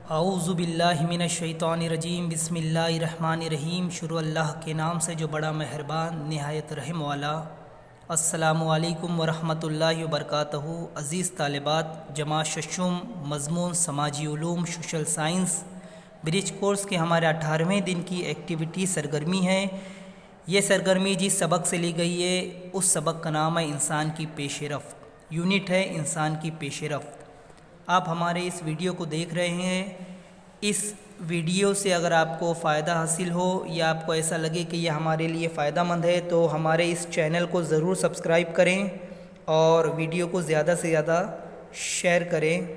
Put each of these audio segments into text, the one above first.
आऊज़ुबिल्लाहिमिनश्शैतानिर्रजीम बिस्मिल्लाहिर्रहमानिर्रहीम। शुरू अल्लाह के नाम से जो बड़ा मेहरबान निहायत रहम वाला। अस्सलामु अलैकुम वरहमतुल्लाहि वबरकातुहू। अज़ीज़ तालिबात, जमात शशुम मज़मून समाजी Uloom social science bridge course के हमारे 18वें दिन की एक्टिविटी सरगर्मी है। ये सरगर्मी जिस सबक से ली गई है उस सबक का नाम है इंसान की पेश रफ्त। यूनिट है इंसान की पेश रफ्त। आप हमारे इस वीडियो को देख रहे हैं। इस वीडियो से अगर आपको फ़ायदा हासिल हो या आपको ऐसा लगे कि यह हमारे लिए फ़ायदामंद है तो हमारे इस चैनल को ज़रूर सब्सक्राइब करें और वीडियो को ज़्यादा से ज़्यादा शेयर करें।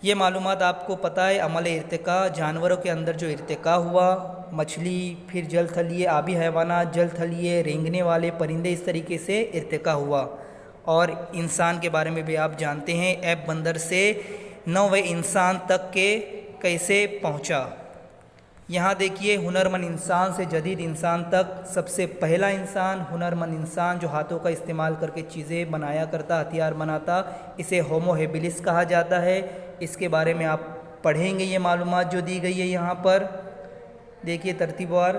ये मालूमात आपको पता है, अमल इर्तिका जानवरों के अंदर जो इर्तिका हुआ, मछली, फिर जल थलीय आबी हैवानात, जल थलीय रेंगने वाले परिंदे, इस तरीके से इर्तिका हुआ। और इंसान के बारे में भी आप जानते हैं, ऐप बंदर से नौवे इंसान तक के कैसे पहुंचा। यहाँ देखिए, हुनरमंद इंसान से जदीद इंसान तक सबसे पहला इंसान हुनरमंद इंसान जो हाथों का इस्तेमाल करके चीज़ें बनाया करता, हथियार बनाता, इसे होमो हेबिलिस कहा जाता है। इसके बारे में आप पढ़ेंगे, ये मालूमात जो दी गई है यहाँ पर देखिए तरतीबवार।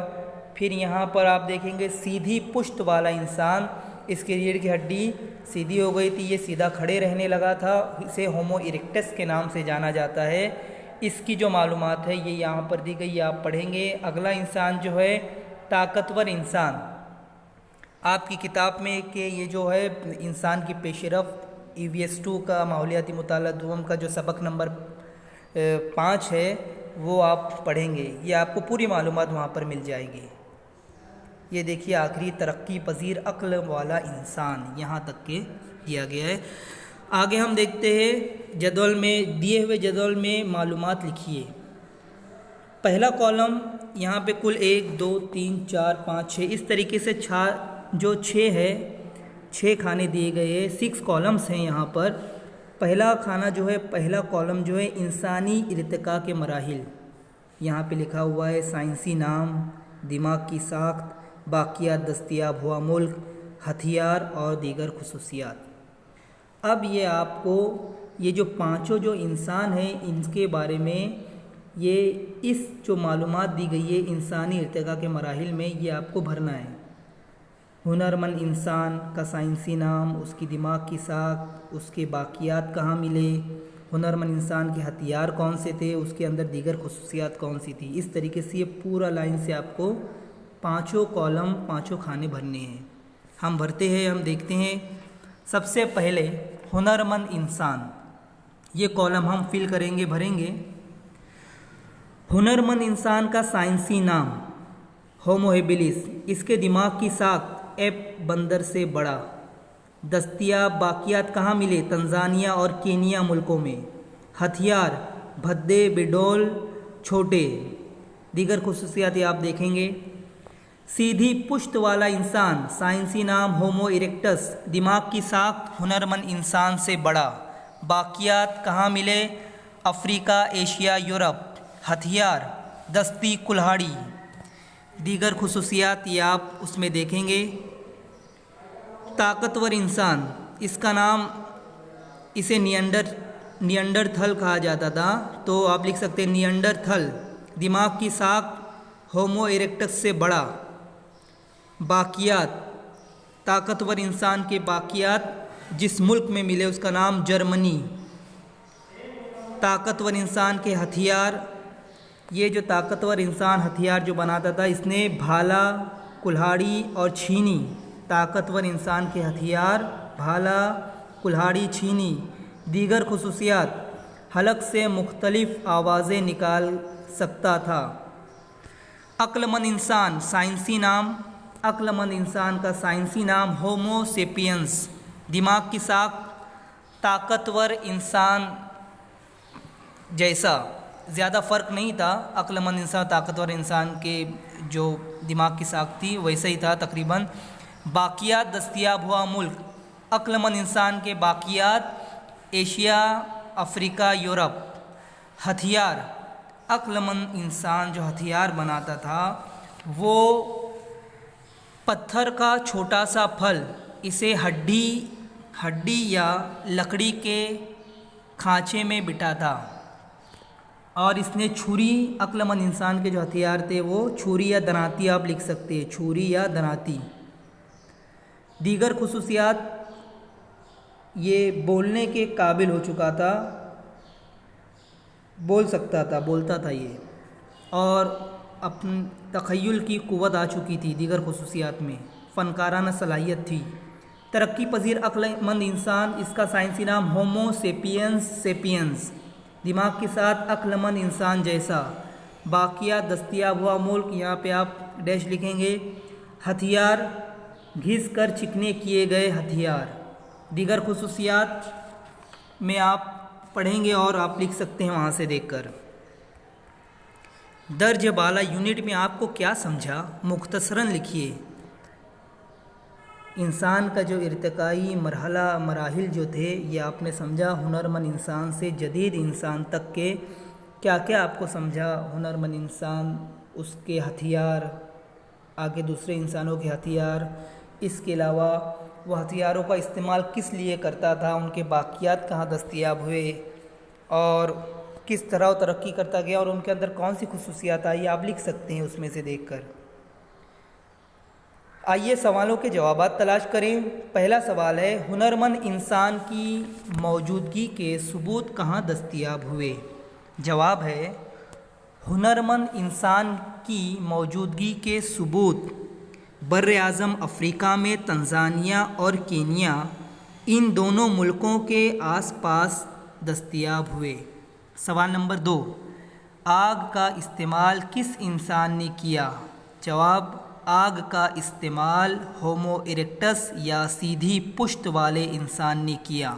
फिर यहाँ पर आप देखेंगे सीधी पुश्त वाला इंसान, इसकी रीढ़ की हड्डी सीधी हो गई थी, ये सीधा खड़े रहने लगा था, इसे होमो इरेक्टस के नाम से जाना जाता है। इसकी जो मालूमात है ये यहाँ पर दी गई, आप पढ़ेंगे। अगला इंसान जो है ताकतवर इंसान, आपकी किताब में कि ये जो है इंसान की पेशरफ EVS 2 का माहौलियाती मुताला दुआम का जो सबक नंबर 5 है वो आप पढ़ेंगे। ये आपको पूरी मालूमात वहाँ पर मिल जाएगी। ये देखिए आखिरी तरक्की पजीर अक्ल वाला इंसान यहाँ तक के दिया गया है। आगे हम देखते हैं जदवल में, दिए हुए जदवल में मालूमात लिखिए। पहला कॉलम यहाँ पे कुल 1 2 3 4 5 6 इस तरीके से जो 6 है, 6 खाने दिए गए हैं, 6 कॉलम्स हैं यहाँ पर। पहला खाना जो है, पहला कॉलम जो है इंसानी इर्तिका के मराहिल, यहाँ पे लिखा हुआ है साइंसी नाम, दिमाग की साख्त, बाकियात, दस्तयाब हुआ मुल्क, हथियार और दीगर खुसूसियात। अब ये आपको ये जो पांचों जो इंसान हैं इनके बारे में ये इस जो मालूमात दी गई है इंसानी इर्तिका के मराहिल में, ये आपको भरना है। हुनरमंद इंसान का साइंसी नाम, उसकी दिमाग की साख, उसके बाकियात कहाँ मिले, हुनरमंद इंसान के हथियार कौन से थे, उसके अंदर दीगर खुसूसियात कौन सी थी। इस तरीके से ये पूरा लाइन से आपको पांचों कॉलम, पांचों खाने भरने हैं। हम भरते हैं, हम देखते हैं। सबसे पहले हुनरमंद इंसान, ये कॉलम हम फिल करेंगे, भरेंगे। हुनरमंद इंसान का साइंसी नाम होमो हेबिलिस, इसके दिमाग की साख ऐप बंदर से बड़ा, दस्तयाब बाकियात कहाँ मिले, तंजानिया और केनिया मुल्कों में, हथियार भद्दे बिडोल छोटे, दीगर खुसूसियात आप देखेंगे। सीधी पुश्त वाला इंसान, साइंसी नाम होमो इरेक्टस, दिमाग की साख हुनरमंद इंसान से बड़ा, बाकियात कहाँ मिले, अफ्रीका, एशिया, यूरोप, हथियार दस्ती कुल्हाड़ी, दीगर खुसूसियात ये आप उसमें देखेंगे। ताकतवर इंसान, इसका नाम, इसे नियंडरथल कहा जाता था, तो आप लिख सकते हैं नियंडरथल, दिमाग की साख होमो इरेक्टस से बड़ा, बाकियात, ताकतवर इंसान के बाकियात जिस मुल्क में मिले उसका नाम जर्मनी। ताकतवर इंसान के हथियार, ये जो ताकतवर इंसान हथियार जो बनाता था इसने भाला, कुल्हाड़ी और छीनी, ताकतवर इंसान के हथियार भाला, कुल्हाड़ी, छीनी। दीगर खुसूसियात, हलक से मुख्तलिफ आवाज़ें निकाल सकता था। अक्लमंद इंसान, साइंसी नाम, अक्लमंद इंसान का साइंसी नाम होमो सेपियंस, दिमाग की साख ताकतवर इंसान जैसा, ज़्यादा फ़र्क नहीं था। अक्लमंद इंसान ताकतवर इंसान के जो दिमाग की साख थी वैसा ही था तकरीबन। बाकियात दस्तयाब हुआ मुल्क, अक्लमंद इंसान के बाकियात एशिया, अफ्रीका, यूरोप। हथियार, अक्लमंद इंसान जो हथियार बनाता था वो पत्थर का छोटा सा फल, इसे हड्डी या लकड़ी के खांचे में बिठा था। और इसने छुरी, अक्लमंद इंसान के जो हथियार थे वो छुरी या दनाती आप लिख सकते हैं, छुरी या दनाती। दीगर खुसूसियात, ये बोलने के काबिल हो चुका था, बोल सकता था, बोलता था ये, और अपन तख़य्युल की क़ुव्वत आ चुकी थी। दीगर खुसूसियात में फ़नकाराना सलाहियत थी। तरक्की पजीर अक्लमंद इंसान, इसका साइंसी नाम होमो सेपियंस, दिमाग के साथ अक्लमंद इंसान जैसा। बाकियात, दस्तयाब हुआ मुल्क, यहाँ पे आप डैश लिखेंगे। हथियार, घिस कर चिकने किए गए हथियार। दीगर खुसूसियात में आप पढ़ेंगे और आप लिख सकते हैं वहाँ से देखकर। दर्ज बाला यूनिट में आपको क्या समझा, मुख्तसरन लिखिए। इंसान का जो इर्तिकाई मराहिल जो थे ये आपने समझा। हुनरमंद इंसान से जदीद इंसान तक के क्या क्या आपको समझा। हुनरमंद इंसान, उसके हथियार, आगे दूसरे इंसानों के हथियार, इसके अलावा वह हथियारों का इस्तेमाल किस लिए करता था, उनके बाकियात कहाँ दस्तयाब हुए और किस तरह वो तरक्की करता गया और उनके अंदर कौन सी खुसूसियात आई, आप लिख सकते हैं उसमें से देखकर। आइए सवालों के जवाबात तलाश करें। पहला सवाल है, हुनरमंद इंसान की मौजूदगी के सबूत कहाँ दस्तयाब हुए। जवाब है, हुनरमंद इंसान की मौजूदगी के सबूत बर्र-ए-आज़म अफ़्रीका में तंजानिया और केनिया, इन दोनों मुल्कों के आसपास दस्तयाब हुए। सवाल नंबर 2, आग का इस्तेमाल किस इंसान ने किया। जवाब, आग का इस्तेमाल होमो इरेक्टस या सीधी पुश्त वाले इंसान ने किया।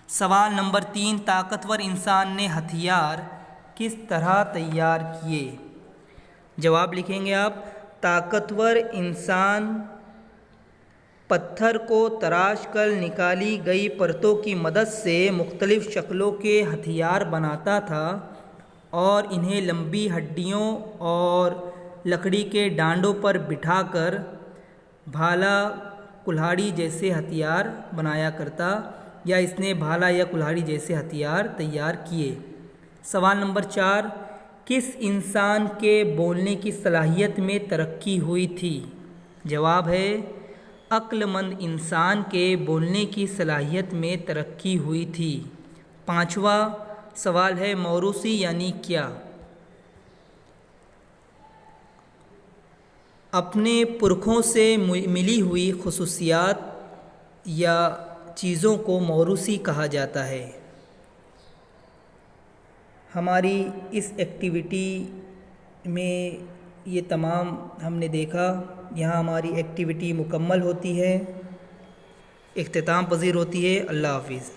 सवाल नंबर 3, ताकतवर इंसान ने हथियार किस तरह तैयार किए। जवाब लिखेंगे आप, ताकतवर इंसान पत्थर को तराश कर निकाली गई परतों की मदद से मुख्तलिफ़ शक्लों के हथियार बनाता था और इन्हें लंबी हड्डियों और लकड़ी के डांडों पर बिठाकर भाला कुल्हाड़ी जैसे हथियार बनाया करता, या इसने भाला या कुल्हाड़ी जैसे हथियार तैयार किए। सवाल नंबर 4, किस इंसान के बोलने की सलाहियत में तरक्की हुई थी। जवाब है, अक्लमंद इंसान के बोलने की सलाहियत में तरक्की हुई थी। 5वां सवाल है, मौरूसी यानी क्या। अपने पुरखों से मिली हुई खुसूसियात या चीज़ों को मौरूसी कहा जाता है। हमारी इस एक्टिविटी में ये तमाम हमने देखा। यहाँ हमारी एक्टिविटी मुकम्मल होती है, इख्तिताम पज़ीर होती है। अल्लाह हाफ़िज़।